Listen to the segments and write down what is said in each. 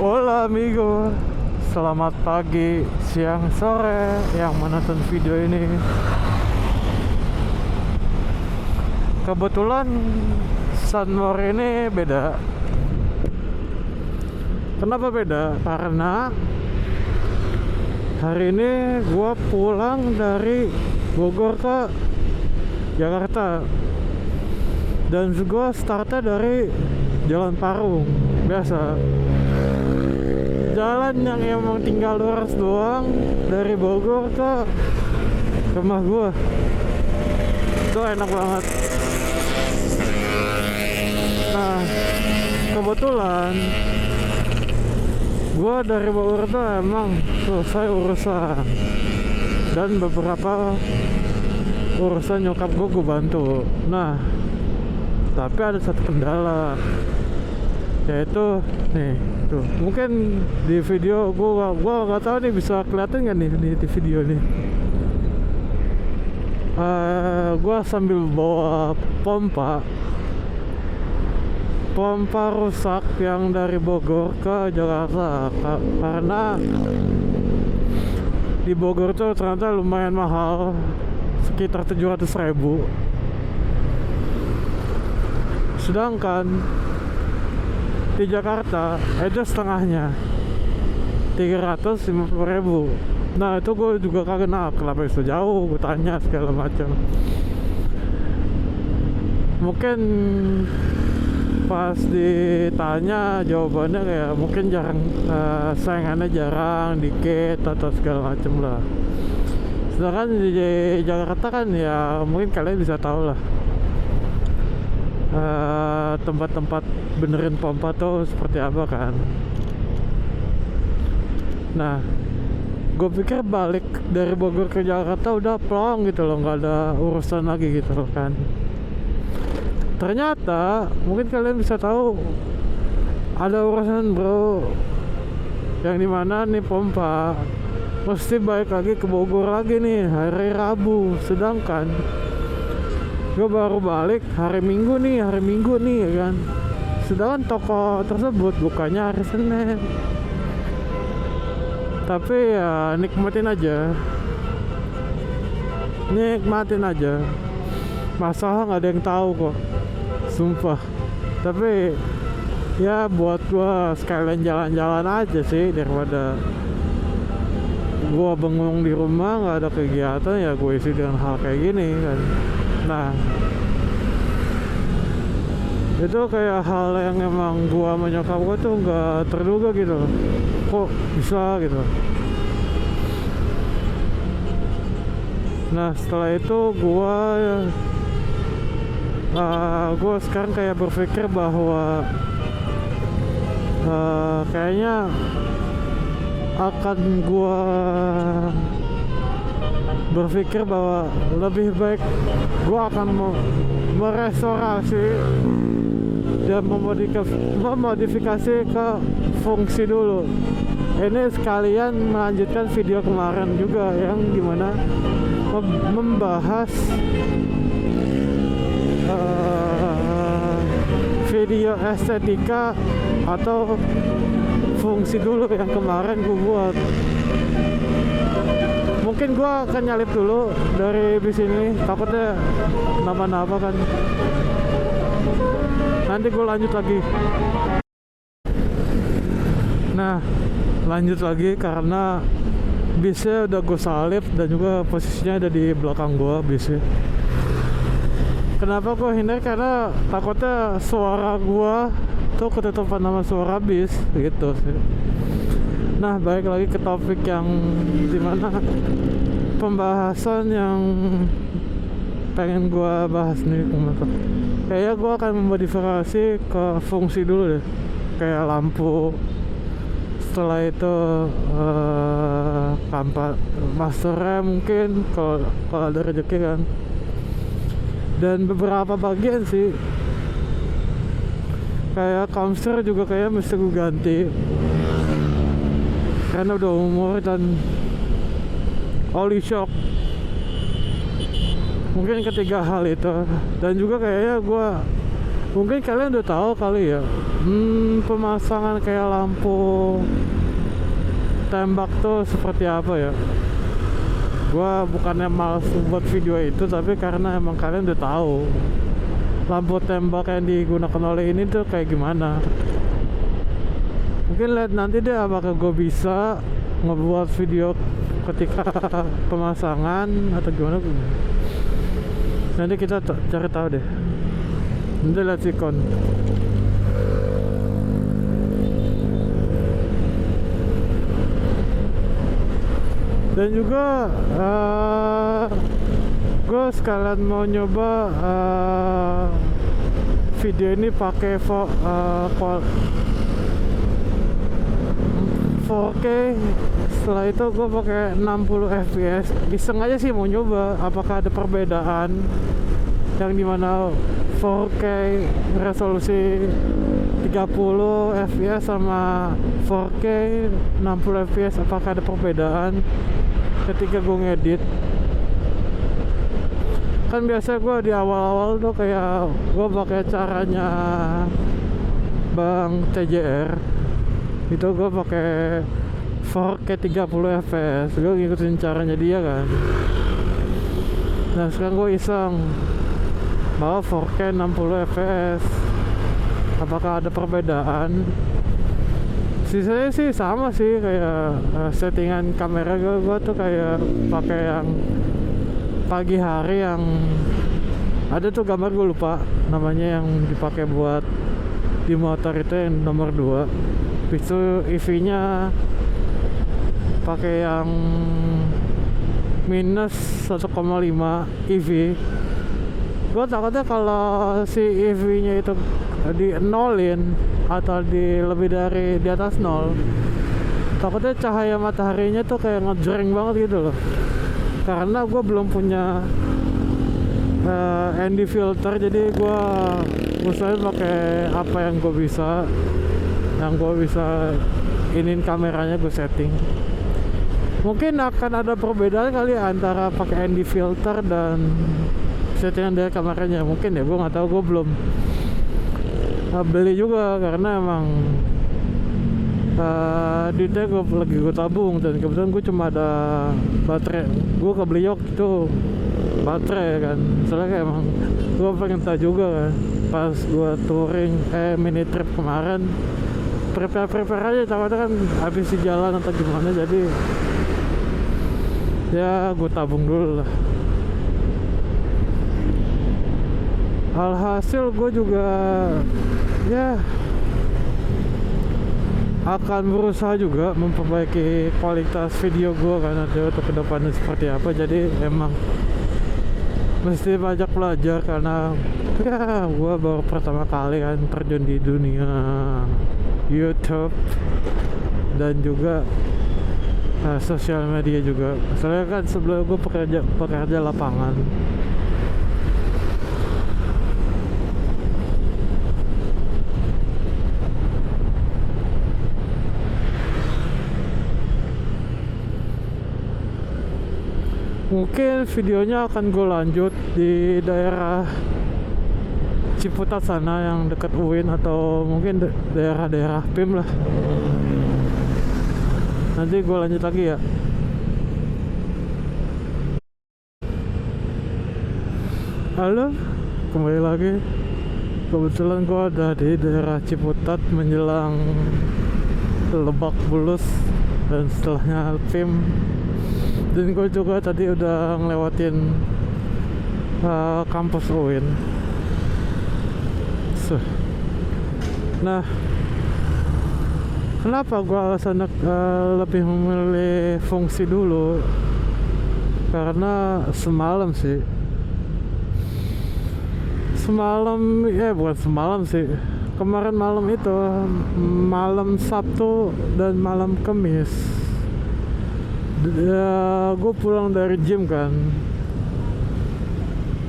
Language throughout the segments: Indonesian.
Hola amigo, selamat pagi, siang, sore yang menonton video ini. Kebetulan Sunmore ini beda. Kenapa beda? Karena hari ini gua pulang dari Bogor ke Jakarta dan gua startnya dari Jalan Parung biasa, jalan yang emang tinggal lurus doang dari Bogor ke rumah gua. Itu enak banget. Nah, kebetulan gua dari Bogor tuh emang selesai urusan, dan beberapa urusan nyokap gua bantu. Nah, tapi ada satu kendala, yaitu nih tuh, mungkin di video gua nggak tahu nih bisa kelihatan nggak nih di video nih. Gua sambil bawa pompa rusak yang dari Bogor ke Jakarta karena di Bogor tuh ternyata lumayan mahal, sekitar 700.000, sedangkan di Jakarta itu setengahnya, 350.000. Nah itu gue juga kaget, nah kenapa bisa jauh, gue tanya segala macam. Mungkin pas ditanya jawabannya kayak mungkin jarang, saingannya jarang, dikit atau segala macam lah. Sedangkan di Jakarta kan ya mungkin kalian bisa tahu lah, tempat-tempat benerin pompa tuh seperti apa kan. Nah, gue pikir balik dari Bogor ke Jakarta udah plong gitu loh, nggak ada urusan lagi gitu loh kan. Ternyata mungkin kalian bisa tahu ada urusan bro, yang dimana nih pompa mesti balik lagi ke Bogor lagi nih hari Rabu, sedangkan gue baru balik hari Minggu nih ya kan. Sedangkan toko tersebut bukannya hari Senin. Tapi ya nikmatin aja, masalah nggak ada yang tahu kok, sumpah. Tapi ya buat gua sekalian jalan-jalan aja sih, daripada gua bengong di rumah nggak ada kegiatan, ya gue isi dengan hal kayak gini kan. Nah, itu kayak hal yang emang gua menyokap gua tuh nggak terduga gitu, kok bisa gitu. Nah setelah itu gua sekarang kayak berpikir bahwa kayaknya akan gua berpikir bahwa lebih baik gua akan merestorasi dan memodifikasi ke fungsi dulu. Ini sekalian melanjutkan video kemarin juga yang dimana membahas video estetika atau fungsi dulu yang kemarin gue buat. Mungkin gue akan nyalip dulu dari bis ini, takutnya napa-napa kan. Nanti gue lanjut lagi. Nah, lanjut lagi karena bisnya udah gue salip dan juga posisinya ada di belakang gue bisnya. Kenapa gue hindar? Karena takutnya suara gue tuh ketutupan sama suara bis gitu sih. Nah, balik lagi ke topik yang dimana pembahasan yang pengen gue bahas nih. Kayaknya gue akan memodifikasi ke fungsi dulu deh, kayak lampu. Setelah itu kampas masternya mungkin kalau ada rezeki kan, dan beberapa bagian sih kayak kamster juga kayak mesti gue ganti karena udah umur, dan oli shock mungkin ketiga hal itu. Dan juga kayaknya gue Mungkin kalian udah tahu kali ya, pemasangan kayak lampu tembak tuh seperti apa ya. Gua bukannya malas buat video itu, tapi karena emang kalian udah tahu lampu tembak yang digunakan oleh ini tuh kayak gimana. Mungkin lihat nanti deh apakah gue bisa ngebuat video ketika pemasangan atau gimana. Nanti kita cari tahu deh. Nanti lihat sikon. Dan juga gue sekalian mau nyoba video ini pakai 4K. Setelah itu gue pakai 60 fps. Iseng aja sih mau nyoba apakah ada perbedaan yang dimana 4K resolusi 30 fps sama 4K 60 fps, apakah ada perbedaan ketika gue ngedit. Kan biasa gue di awal-awal tuh kayak gue pakai caranya Bang TJR, itu gue pakai 4K 30 fps, gue ngikutin caranya dia kan. Nah sekarang gue iseng bahwa 4K 60 fps apakah ada perbedaan. Sisanya sih sama sih, kayak settingan kamera gue tuh kayak pakai yang pagi hari, yang ada tuh gambar gue lupa namanya yang dipakai buat di motor itu yang nomor 2. Itu EV-nya pakai yang minus 1,5 EV. Gue takutnya kalau si EV-nya itu di nolin atau lebih dari di atas 0, takutnya cahaya mataharinya tuh kayak ngejreng banget gitu loh. Karena gue belum punya ND filter, jadi gue usahain pakai apa yang gue bisa, inin kameranya gue setting. Mungkin akan ada perbedaan kali antara pakai ND filter dan settingan dari kameranya, mungkin ya, gue nggak tahu. Gue belum beli juga karena emang duitnya gue tabung, dan kebetulan gue cuma ada baterai. Gue ke Bliok itu baterai kan, soalnya kayak emang gue pengen tahu juga kan pas gue touring mini trip kemarin, prepare aja, takutnya kan habis di jalan atau gimana, jadi ya gue tabung dulu lah. Alhasil gue juga ya akan berusaha juga memperbaiki kualitas video gue kan nanti untuk kedepannya seperti apa. Jadi emang mesti banyak belajar karena ya gue baru pertama kali kan terjun di dunia YouTube dan juga sosial media juga. Soalnya kan sebelum gue pekerja lapangan. Mungkin videonya akan gue lanjut di daerah Ciputat sana yang dekat UIN, atau mungkin daerah-daerah PIM lah. Nanti gue lanjut lagi ya. Halo, kembali lagi. Kebetulan gue ada di daerah Ciputat menjelang Lebak Bulus dan setelahnya PIM. Dan gue juga tadi udah ngelewatin kampus UIN. Nah, kenapa gue alasannya lebih memilih fungsi dulu? Karena semalam sih, bukan semalam sih, kemarin malam itu, malam Sabtu dan malam Kamis, gue pulang dari gym kan.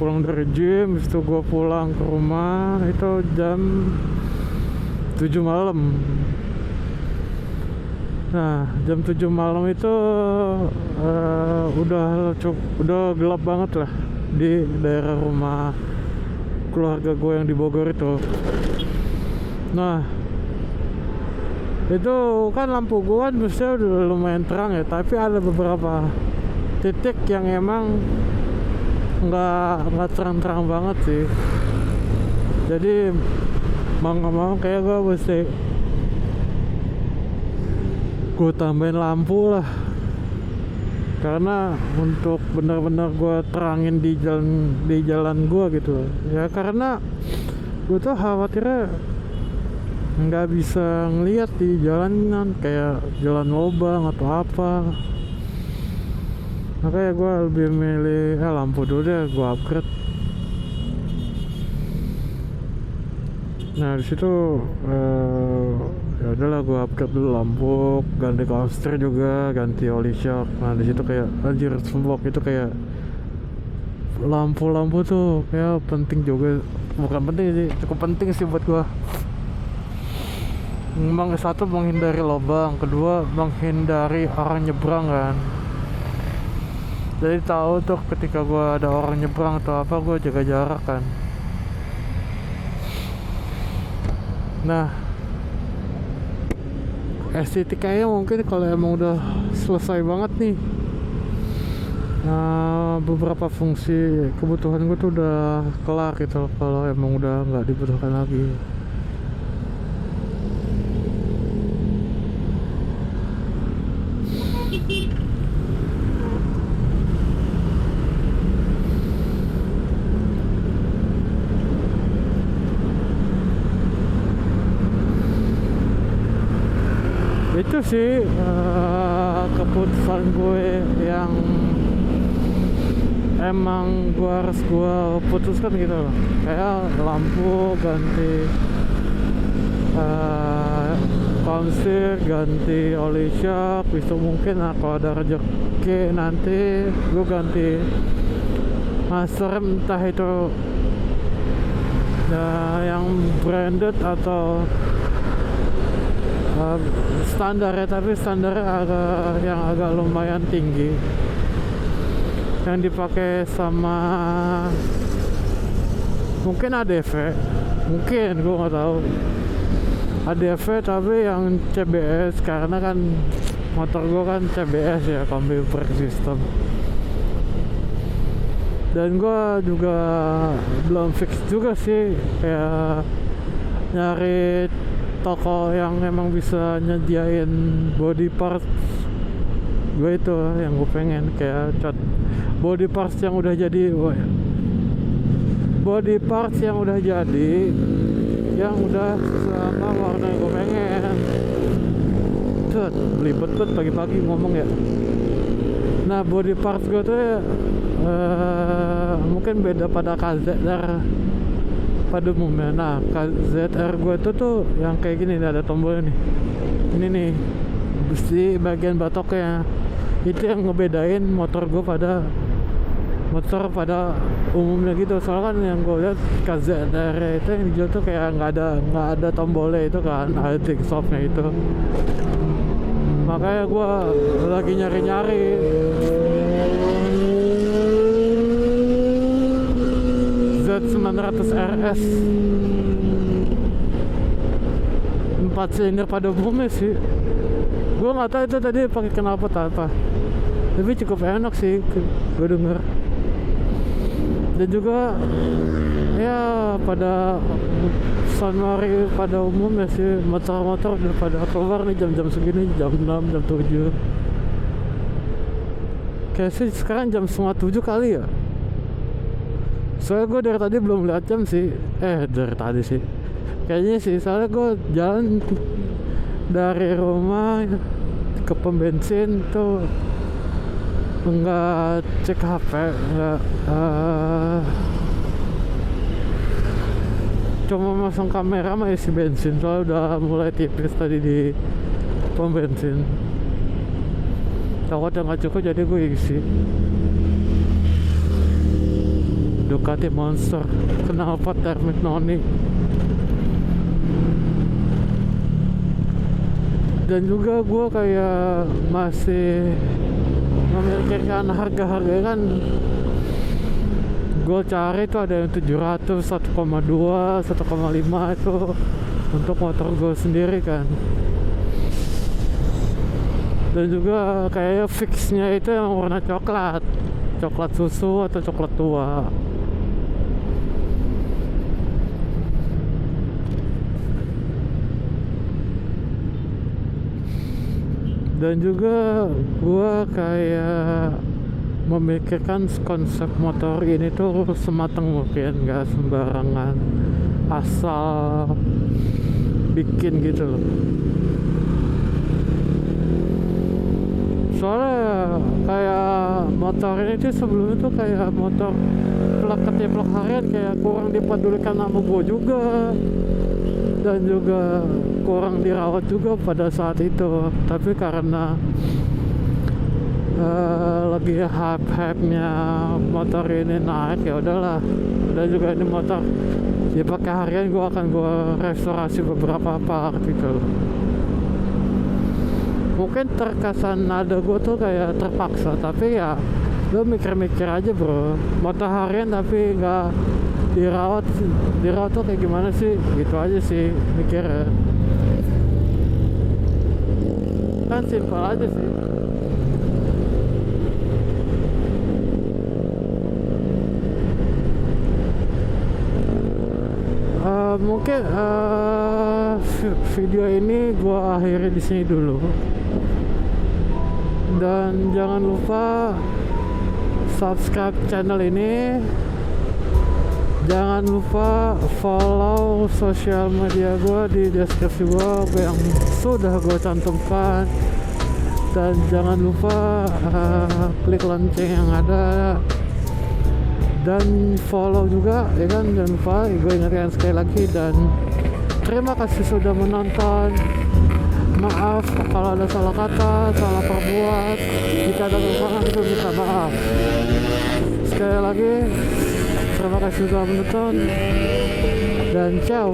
Habis itu gue pulang ke rumah itu jam 7 malam. Nah, jam 7 malam itu udah gelap banget lah di daerah rumah keluarga gue yang di Bogor itu. Nah itu kan lampu gue kan biasanya udah lumayan terang ya, tapi ada beberapa titik yang emang nggak terang-terang banget sih. Jadi mau nggak mau kayak gue mesti gue tambahin lampu lah, karena untuk benar-benar gue terangin di jalan gue gitu ya, karena gue tuh khawatirnya nggak bisa ngeliat di jalanan kayak jalan lobang atau apa. Makanya gue lebih milih lampu dulu deh, gue upgrade. Nah disitu ya udahlah gue upgrade dulu lampu, ganti coaster juga, ganti oli shock. Nah disitu kayak anjir, sembok itu kayak lampu-lampu tuh kayak penting juga, bukan penting sih, cukup penting sih buat gue. Memang satu menghindari lubang, kedua menghindari orang nyebrang kan. Jadi tahu tuh ketika gua ada orang nyebrang atau apa, gua jaga jarak kan. Nah estetikanya mungkin kalau emang udah selesai banget nih, nah, beberapa fungsi kebutuhan gua tuh udah kelar gitu, kalau emang udah nggak dibutuhkan lagi. Itu sih keputusan gue yang emang gue harus putuskan gitu loh. Kayak lampu ganti konsir, ganti oli shock, bisa mungkin kalau ada rezeki nanti gue ganti master rem, entah itu yang branded atau standar ya, tapi standarnya agak lumayan tinggi, yang dipakai sama mungkin ADV, mungkin gue nggak tahu ADV, tapi yang CBS, karena kan motor gue kan CBS ya, kombi brake system. Dan gue juga belum fix juga sih, kayak nyari toko yang emang bisa nyediain body parts gue itu yang gue pengen, kayak cat body parts yang udah jadi, body parts yang udah jadi, yang udah sama warna yang gue pengen. Cet, belibet banget pagi-pagi ngomong ya. Nah body parts gue tuh mungkin beda pada KZR pada umumnya. Nah KZR gue tuh yang kayak gini nih, ada tombolnya nih, ini nih di bagian batoknya, itu yang ngebedain motor gue pada umumnya gitu. Soalnya kan yang gue lihat KZR itu yang dijual tuh kayak nggak ada tombolnya itu kan, ada kickstopnya itu. Makanya gue lagi nyari-nyari Z900 RS 4 silinder pada umumnya sih. Gue nggak tahu itu tadi pakai knalpot apa, tapi cukup enak sih gue denger. Dan juga ya pada Sunmari pada umumnya sih, motor-motor udah pada keluar nih jam-jam segini, jam 6, jam 7. Kayak sih sekarang jam 6:30 kali ya. Soalnya gue dari tadi belum lihat jam sih, dari tadi sih kayaknya sih, soalnya gue jalan dari rumah ke pom bensin tuh enggak cek HP, enggak cuma masang kamera sama isi bensin, soalnya udah mulai tipis tadi di pom bensin. Takutnya nggak cukup jadi gue isi. Ducati Monster knalpot Termit Noni. Dan juga gue kayak masih memikirkan harga kan gue cari tuh ada yang 700, 1,2, 1,5 itu untuk motor gue sendiri kan. Dan juga kayak fixnya itu yang warna coklat susu atau coklat tua. Dan juga gua kayak memikirkan konsep motor ini tuh sematang mungkin, gak sembarangan asal bikin gitu loh. Soalnya kayak motor ini tuh sebelumnya tuh kayak motor plak harian, kayak kurang dipedulikan sama gue juga, dan juga kurang dirawat juga pada saat itu. Tapi karena lagi hype-nya motor ini naik, ya udahlah. Dan juga ini motor dipakai harian, gue akan restorasi beberapa part gitu. Mungkin terkesan nada gue tuh kayak terpaksa, tapi ya lo mikir-mikir aja bro. Motor harian tapi nggak dirawat tuh kayak gimana sih, gitu aja sih mikirnya. Kan simpel aja sih. Mungkin video ini gua akhiri di sini dulu. Dan jangan lupa subscribe channel ini. Jangan lupa follow sosial media gue di deskripsi gue yang sudah gue cantumkan. Dan jangan lupa klik lonceng yang ada. Dan follow juga, ya kan, jangan lupa. Gue ingatkan sekali lagi. Dan terima kasih sudah menonton. Maaf kalau ada salah kata, salah perbuat. Jika ada kekurangan, itu minta maaf. Sekali lagi, terima kasih sudah menonton. Dan ciao.